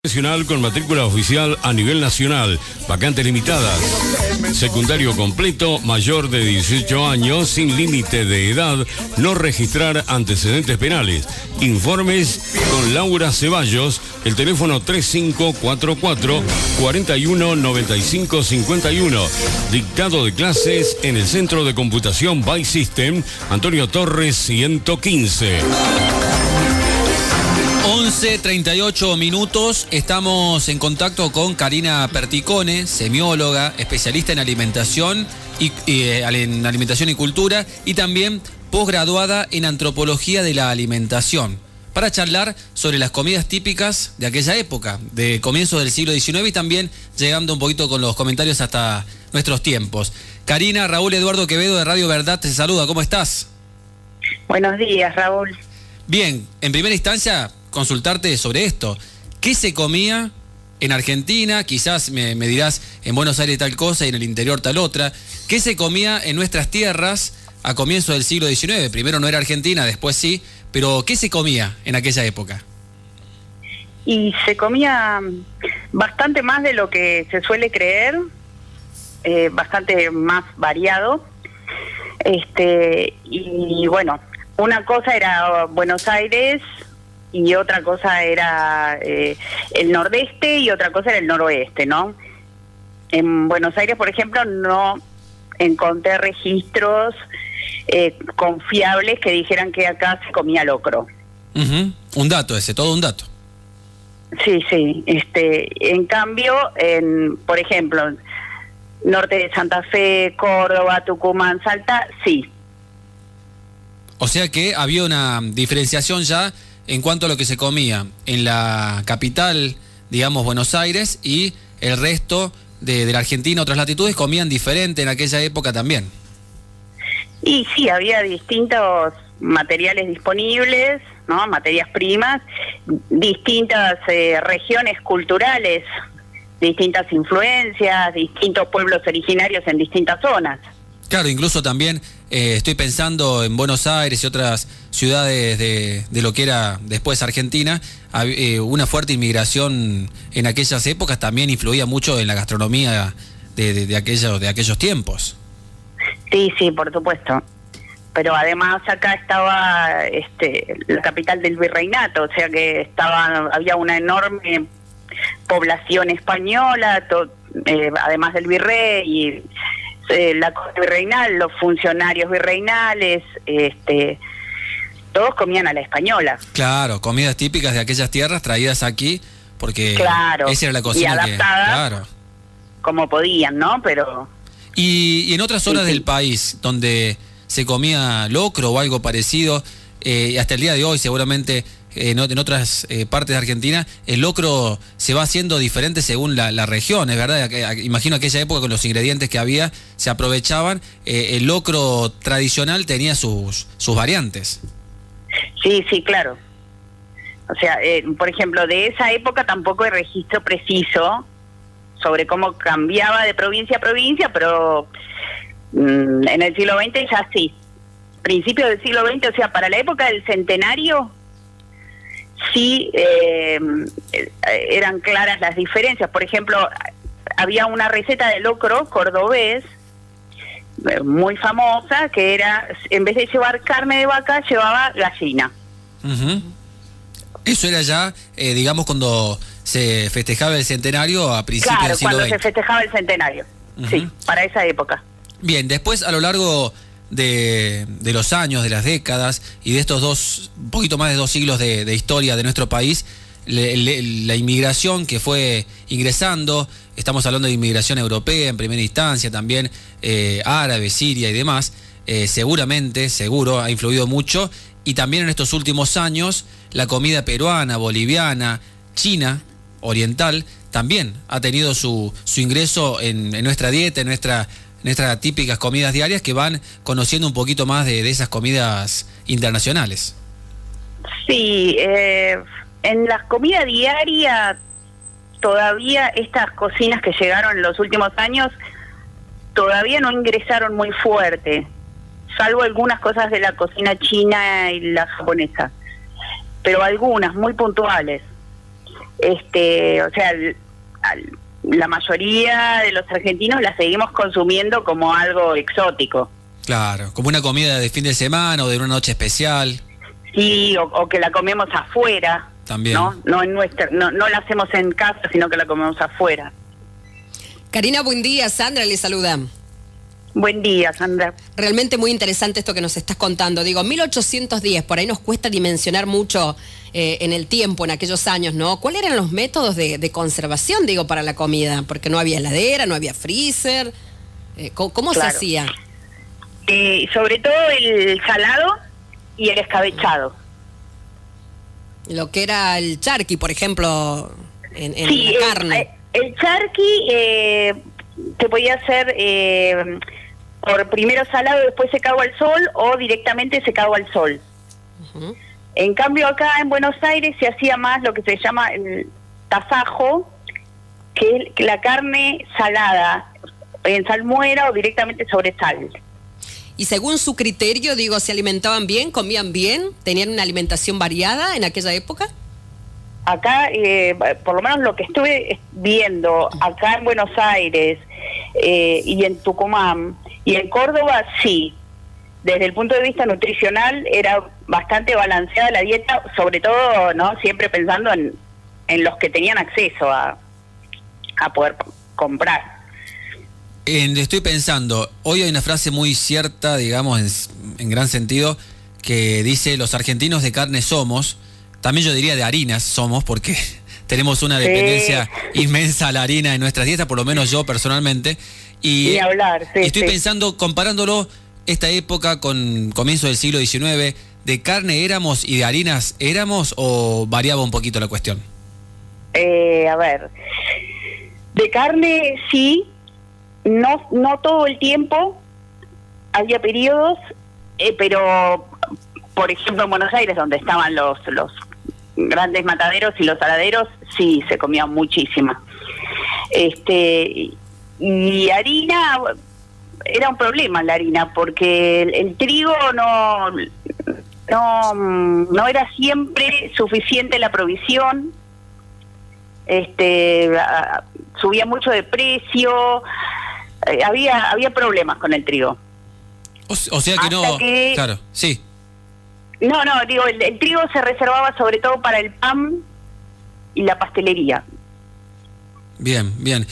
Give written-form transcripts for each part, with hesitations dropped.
Nacional con matrícula oficial a nivel nacional, vacantes limitadas, secundario completo, mayor de 18 años, sin límite de edad, no registrar antecedentes penales. Informes con Laura Ceballos, el teléfono 3544-419551. Dictado de clases en el Centro de Computación by System, Antonio Torres 115. 11:38 minutos, estamos en contacto con Karina Perticone, semióloga, especialista en alimentación y cultura y también posgraduada en antropología de la alimentación, para charlar sobre las comidas típicas de aquella época, de comienzos del siglo XIX y también llegando un poquito con los comentarios hasta nuestros tiempos. Karina, Raúl Eduardo Quevedo de Radio Verdad te saluda, ¿cómo estás? Buenos días, Raúl. Bien, en primera instancia, consultarte sobre esto. ¿Qué se comía en Argentina? Quizás me dirás en Buenos Aires tal cosa y en el interior tal otra. ¿Qué se comía en nuestras tierras a comienzos del siglo XIX? Primero no era Argentina, después sí, pero ¿qué se comía en aquella época? Y se comía bastante más de lo que se suele creer, bastante más variado. Y bueno, una cosa era Buenos Aires y otra cosa era el nordeste y otra cosa era el noroeste, ¿no? En Buenos Aires, por ejemplo, no encontré registros confiables que dijeran que acá se comía locro. Un dato ese, todo un dato. Sí. En cambio, por ejemplo, norte de Santa Fe, Córdoba, Tucumán, Salta, sí. O sea que había una diferenciación ya en cuanto a lo que se comía en la capital, digamos, Buenos Aires, y el resto de la Argentina, otras latitudes, comían diferente en aquella época también. Y sí, había distintos materiales disponibles, ¿no? Materias primas, distintas regiones culturales, distintas influencias, distintos pueblos originarios en distintas zonas. Claro, incluso también estoy pensando en Buenos Aires y otras ciudades de lo que era después Argentina, una fuerte inmigración en aquellas épocas también influía mucho en la gastronomía de aquellos tiempos. Sí, por supuesto. Pero además acá estaba la capital del virreinato, o sea que había una enorme población española, además del virrey y la corte virreinal, los funcionarios virreinales, todos comían a la española. Claro, comidas típicas de aquellas tierras traídas aquí, porque esa era la cocina y adaptadas como podían, ¿no? Pero y en otras zonas del país donde se comía locro o algo parecido, hasta el día de hoy seguramente en otras partes de Argentina, el locro se va haciendo diferente según la región, es verdad. Imagino aquella época con los ingredientes que había, se aprovechaban. El locro tradicional tenía sus variantes. Sí, claro. O sea, por ejemplo, de esa época tampoco hay registro preciso sobre cómo cambiaba de provincia a provincia, pero en el siglo XX ya sí. Principios del siglo XX, o sea, para la época del centenario, sí eran claras las diferencias. Por ejemplo, había una receta de locro cordobés muy famosa que era, en vez de llevar carne de vaca, llevaba gallina. Eso era ya, digamos, cuando se festejaba el centenario a principios del siglo XX. Claro, cuando se festejaba el centenario, sí, para esa época. Bien, después a lo largo de los años, de las décadas y de estos un poquito más de 2 siglos de historia de nuestro país, la inmigración que fue ingresando, estamos hablando de inmigración europea en primera instancia, también árabe, siria y demás, seguro ha influido mucho, y también en estos últimos años la comida peruana, boliviana, china, oriental, también ha tenido su ingreso en nuestra dieta, en nuestras típicas comidas diarias, que van conociendo un poquito más de esas comidas internacionales. Sí, en la comida diaria todavía estas cocinas que llegaron en los últimos años todavía no ingresaron muy fuerte, salvo algunas cosas de la cocina china y la japonesa, pero algunas muy puntuales. O sea, la mayoría de los argentinos la seguimos consumiendo como algo exótico. Claro, como una comida de fin de semana o de una noche especial. Sí, o que la comemos afuera. También. No en nuestra, no la hacemos en casa, sino que la comemos afuera. Karina, buen día. Sandra le saluda. Buen día, Sandra. Realmente muy interesante esto que nos estás contando. Digo, 1810, por ahí nos cuesta dimensionar mucho en el tiempo, en aquellos años, ¿no? ¿Cuáles eran los métodos de conservación, digo, para la comida? Porque no había heladera, no había freezer. ¿Cómo se hacía? Sobre todo el salado y el escabechado. Lo que era el charqui, por ejemplo, en sí, la carne. El charqui se podía hacer por primero salado, después secado al sol o directamente secado al sol. Uh-huh. En cambio acá en Buenos Aires se hacía más lo que se llama el tasajo, que es la carne salada en salmuera o directamente sobre sal. Y según su criterio, digo, ¿se alimentaban bien, comían bien, tenían una alimentación variada en aquella época? Acá, por lo menos lo que estuve viendo acá en Buenos Aires y en Tucumán y en Córdoba, sí. Desde el punto de vista nutricional era bastante balanceada la dieta, sobre todo, ¿no? Siempre pensando en los que tenían acceso a poder comprar. Estoy pensando, hoy hay una frase muy cierta, digamos, en gran sentido, que dice: los argentinos de carne somos. También yo diría de harinas somos, porque tenemos una dependencia inmensa a la harina en nuestras dietas, por lo menos yo personalmente. Y hablar, estoy pensando, comparándolo esta época con comienzo del siglo XIX, ¿de carne éramos y de harinas éramos o variaba un poquito la cuestión? A ver, de carne sí, no todo el tiempo, había periodos, pero por ejemplo en Buenos Aires, donde estaban los grandes mataderos y los saladeros, sí, se comía muchísima. Y harina, era un problema la harina, porque el trigo no era siempre suficiente la provisión, subía mucho de precio, había problemas con el trigo. O sea que no, claro, sí. No, digo, el trigo se reservaba sobre todo para el pan y la pastelería. Bien.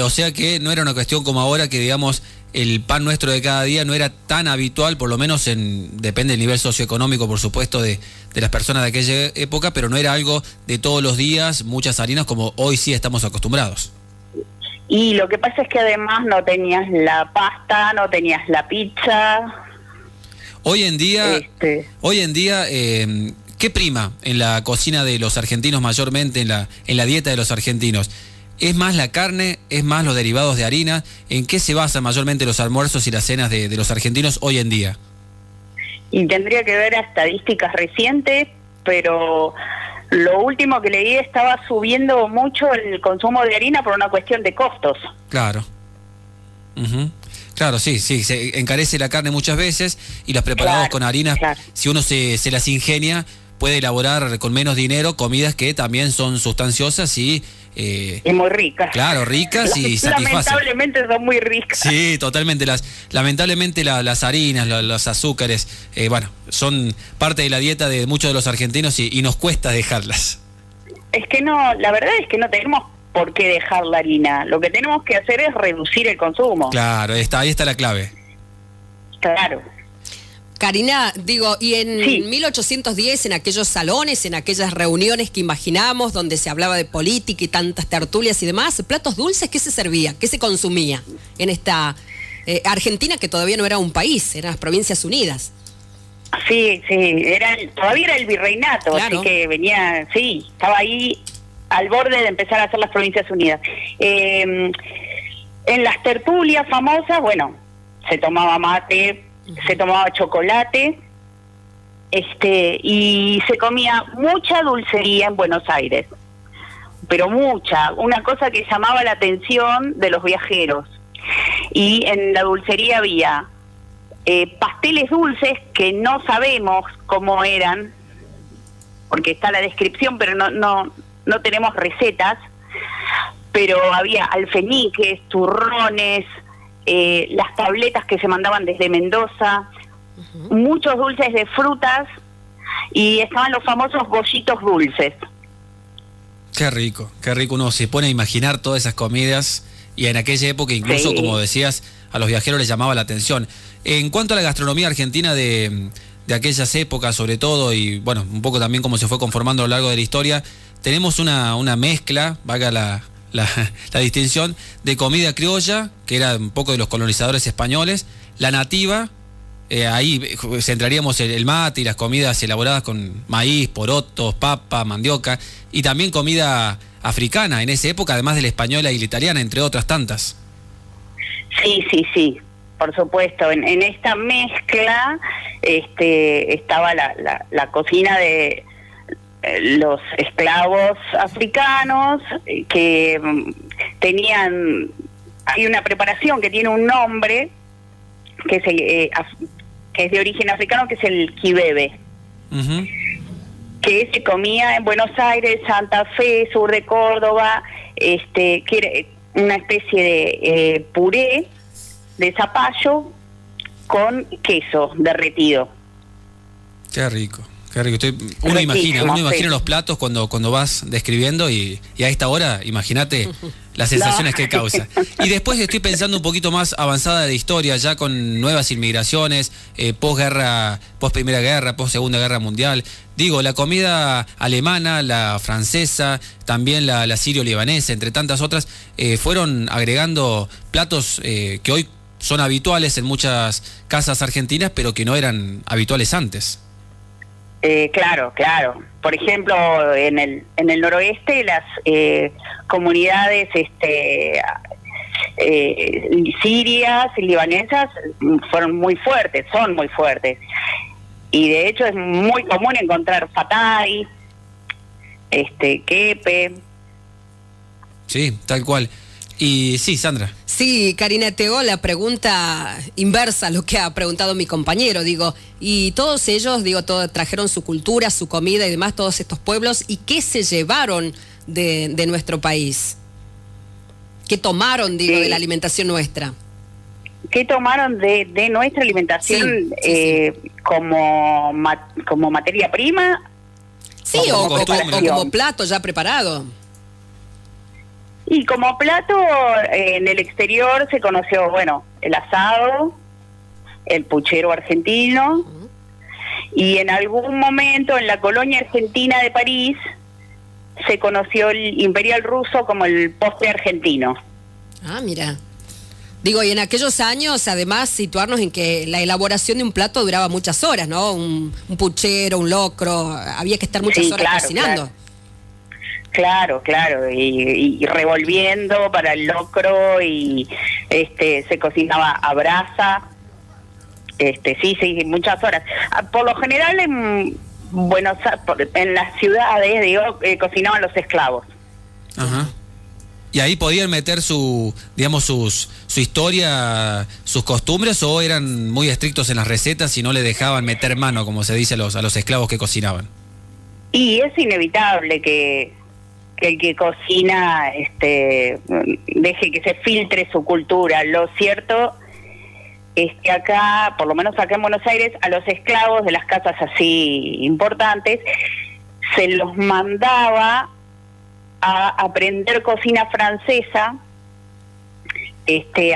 O sea que no era una cuestión como ahora, que digamos el pan nuestro de cada día no era tan habitual, por lo menos depende del nivel socioeconómico, por supuesto, de las personas de aquella época, pero no era algo de todos los días, muchas harinas, como hoy sí estamos acostumbrados. Y lo que pasa es que además no tenías la pasta, no tenías la pizza. Hoy en día, ¿qué prima en la cocina de los argentinos mayormente, en la dieta de los argentinos? ¿Es más la carne? ¿Es más los derivados de harina? ¿En qué se basan mayormente los almuerzos y las cenas de los argentinos hoy en día? Y tendría que ver a estadísticas recientes, pero lo último que leí estaba subiendo mucho el consumo de harina por una cuestión de costos. Claro. Uh-huh. Claro, sí, se encarece la carne muchas veces y los preparados con harinas, si uno se las ingenia, puede elaborar con menos dinero comidas que también son sustanciosas y muy ricas. Claro, ricas y satisfacen. Lamentablemente son muy ricas. Sí, totalmente. Lamentablemente las harinas, los azúcares, son parte de la dieta de muchos de los argentinos y nos cuesta dejarlas. Es que la verdad es que no tenemos por qué dejar la harina. Lo que tenemos que hacer es reducir el consumo. Claro, ahí está la clave. Claro. Karina, digo, y en 1810, en aquellos salones, en aquellas reuniones que imaginamos, donde se hablaba de política y tantas tertulias y demás, platos dulces, ¿qué se servía? ¿Qué se consumía en esta Argentina, que todavía no era un país, eran las Provincias Unidas? Sí, todavía era el virreinato, claro. Así que estaba ahí al borde de empezar a hacer las Provincias Unidas. En las tertulias famosas, se tomaba mate, se tomaba chocolate, y se comía mucha dulcería en Buenos Aires, pero mucha, una cosa que llamaba la atención de los viajeros. Y en la dulcería había pasteles dulces que no sabemos cómo eran, porque está la descripción, pero no no tenemos recetas, pero había alfeñiques, turrones, las tabletas que se mandaban desde Mendoza, muchos dulces de frutas, y estaban los famosos bollitos dulces. Qué rico, uno se pone a imaginar todas esas comidas, y en aquella época incluso, como decías, a los viajeros les llamaba la atención. En cuanto a la gastronomía argentina de aquellas épocas sobre todo, y bueno, un poco también cómo se fue conformando a lo largo de la historia, tenemos una mezcla, valga la distinción, de comida criolla, que era un poco de los colonizadores españoles, la nativa, ahí centraríamos el mate y las comidas elaboradas con maíz, porotos, papa, mandioca, y también comida africana en esa época, además de la española y la italiana, entre otras tantas. Sí, por supuesto. En esta mezcla estaba la cocina de los esclavos africanos, que tenían, hay una preparación que tiene un nombre que es de origen africano, que es el quibebe, que se comía en Buenos Aires, Santa Fe, sur de Córdoba, que era una especie de puré de zapallo con queso derretido. Qué rico. Uno imagina los platos cuando vas describiendo, y a esta hora, imagínate las sensaciones que causa. Y después estoy pensando un poquito más avanzada de historia, ya con nuevas inmigraciones, posguerra, post-primera guerra, post-segunda guerra mundial. Digo, la comida alemana, la francesa, también la sirio-libanesa, entre tantas otras, fueron agregando platos que hoy son habituales en muchas casas argentinas, pero que no eran habituales antes. Claro. Por ejemplo, en el noroeste, las comunidades sirias y libanesas son muy fuertes. Y de hecho es muy común encontrar fatay, kepe. Sí, tal cual. Y sí, Sandra. Sí, Karina, te hago la pregunta inversa a lo que ha preguntado mi compañero, y todos ellos, trajeron su cultura, su comida y demás, todos estos pueblos, ¿y qué se llevaron de nuestro país? ¿Qué tomaron, de la alimentación nuestra? ¿Qué tomaron de nuestra alimentación como materia prima? Sí, o como plato ya preparado. Y como plato, en el exterior se conoció, el asado, el puchero argentino, y en algún momento en la colonia argentina de París se conoció el imperial ruso como el postre argentino. Ah, mira. Y en aquellos años, además, situarnos en que la elaboración de un plato duraba muchas horas, ¿no? Un puchero, un locro, había que estar muchas horas cocinando. Claro, y revolviendo para el locro, y se cocinaba a brasa, sí, muchas horas. Por lo general en las ciudades, cocinaban los esclavos. Ajá. ¿Y ahí podían meter su historia, sus costumbres, o eran muy estrictos en las recetas y no le dejaban meter mano, como se dice, a los esclavos que cocinaban? Y es inevitable que el que cocina deje que se filtre su cultura. Lo cierto es que acá, por lo menos acá en Buenos Aires, a los esclavos de las casas así importantes se los mandaba a aprender cocina francesa,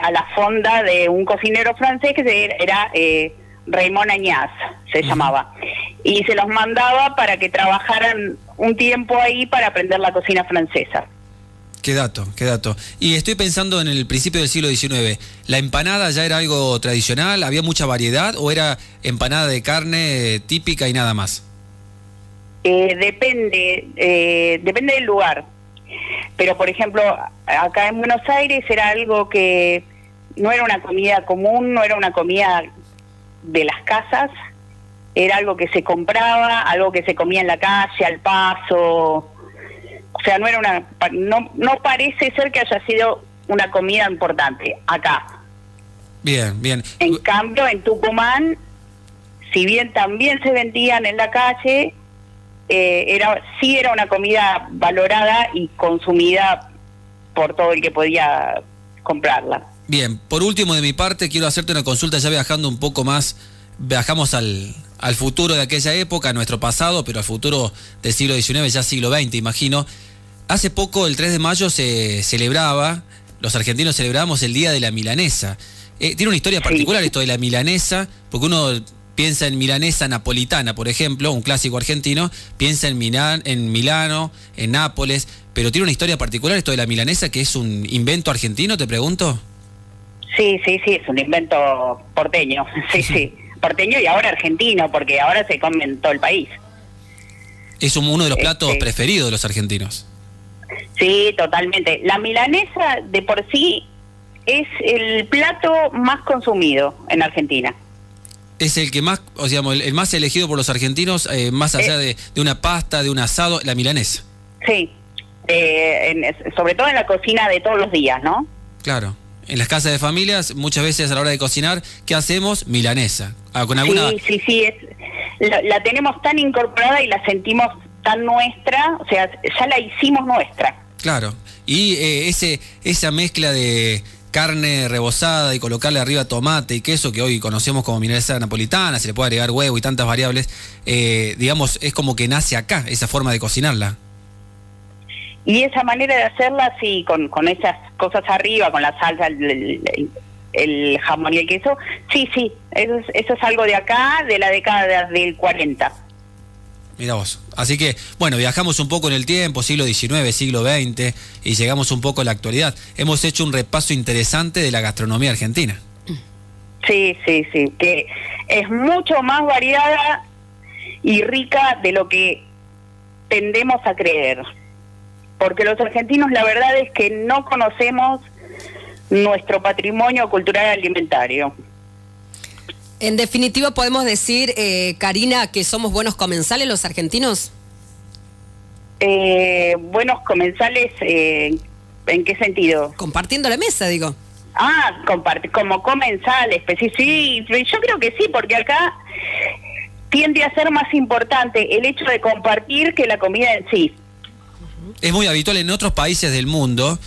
a la fonda de un cocinero francés que era Raymond Agnès, se llamaba, y se los mandaba para que trabajaran un tiempo ahí para aprender la cocina francesa. Qué dato. Y estoy pensando en el principio del siglo XIX, ¿la empanada ya era algo tradicional? ¿Había mucha variedad o era empanada de carne típica y nada más? Depende del lugar. Pero, por ejemplo, acá en Buenos Aires era algo que no era una comida común, no era una comida de las casas, era algo que se compraba, algo que se comía en la calle, al paso. O sea, no parece ser que haya sido una comida importante acá. Bien. En cambio, en Tucumán, si bien también se vendían en la calle, sí era una comida valorada y consumida por todo el que podía comprarla. Bien, por último de mi parte quiero hacerte una consulta ya viajando un poco más, viajamos al futuro de aquella época, a nuestro pasado, pero al futuro del siglo XIX, ya siglo XX, imagino. Hace poco, el 3 de mayo, se celebraba, los argentinos celebrábamos el Día de la Milanesa. Tiene una historia particular esto de la milanesa, porque uno piensa en milanesa napolitana, por ejemplo, un clásico argentino, piensa en Milano, en Nápoles, pero tiene una historia particular esto de la milanesa, que es un invento argentino, te pregunto. Sí, es un invento porteño, sí, porteño y ahora argentino, porque ahora se come en todo el país. Es uno de los platos preferidos de los argentinos. Sí, totalmente. La milanesa de por sí es el plato más consumido en Argentina. Es el que más, o sea, el más elegido por los argentinos, más allá de una pasta, de un asado, la milanesa. Sí, sobre todo en la cocina de todos los días, ¿no? Claro. En las casas de familias, muchas veces a la hora de cocinar, ¿qué hacemos? Milanesa. ¿Con alguna? Sí, la tenemos tan incorporada y la sentimos tan nuestra, o sea, ya la hicimos nuestra. Claro. Y esa mezcla de carne rebozada y colocarle arriba tomate y queso, que hoy conocemos como milanesa napolitana, se le puede agregar huevo y tantas variables, digamos, es como que nace acá, esa forma de cocinarla. Y esa manera de hacerla, sí, con esas cosas arriba, con la salsa, el jamón y el queso, sí, eso es algo de acá, de la década del 40. Mirá vos. Así que, bueno, viajamos un poco en el tiempo, siglo XIX, siglo XX, y llegamos un poco a la actualidad. Hemos hecho un repaso interesante de la gastronomía argentina. Sí, que es mucho más variada y rica de lo que tendemos a creer. Porque los argentinos, la verdad es que no conocemos nuestro patrimonio cultural alimentario. En definitiva, ¿podemos decir, Karina, que somos buenos comensales los argentinos? Buenos comensales, ¿en qué sentido? Compartiendo la mesa, digo. Como comensales, sí, yo creo que sí, porque acá tiende a ser más importante el hecho de compartir que la comida en sí. Es muy habitual en otros países del mundo.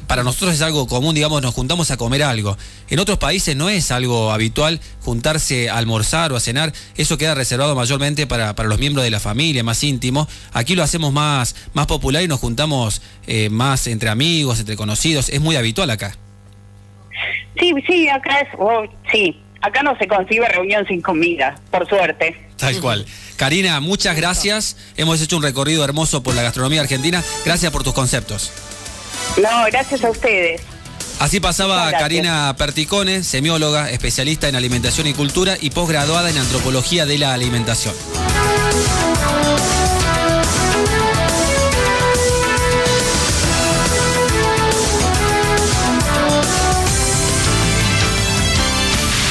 Para nosotros es algo común, digamos, nos juntamos a comer algo. En otros países no es algo habitual juntarse a almorzar o a cenar. Eso queda reservado mayormente para los miembros de la familia, más íntimo. Aquí lo hacemos más popular y nos juntamos más entre amigos, entre conocidos. Es muy habitual acá. Sí, acá acá no se concibe reunión sin comida, por suerte. Tal cual. Karina, muchas gracias. Hemos hecho un recorrido hermoso por la gastronomía argentina. Gracias por tus conceptos. No, gracias a ustedes. Así pasaba Karina Perticone, semióloga, especialista en alimentación y cultura y posgraduada en antropología de la alimentación.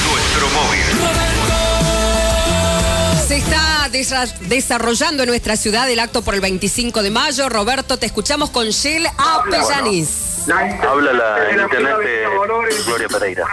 Nuestro móvil. Se está desarrollando en nuestra ciudad el acto por el 25 de mayo. Roberto, te escuchamos con Shell Apellaniz. Habla la intendente Gloria Pereira.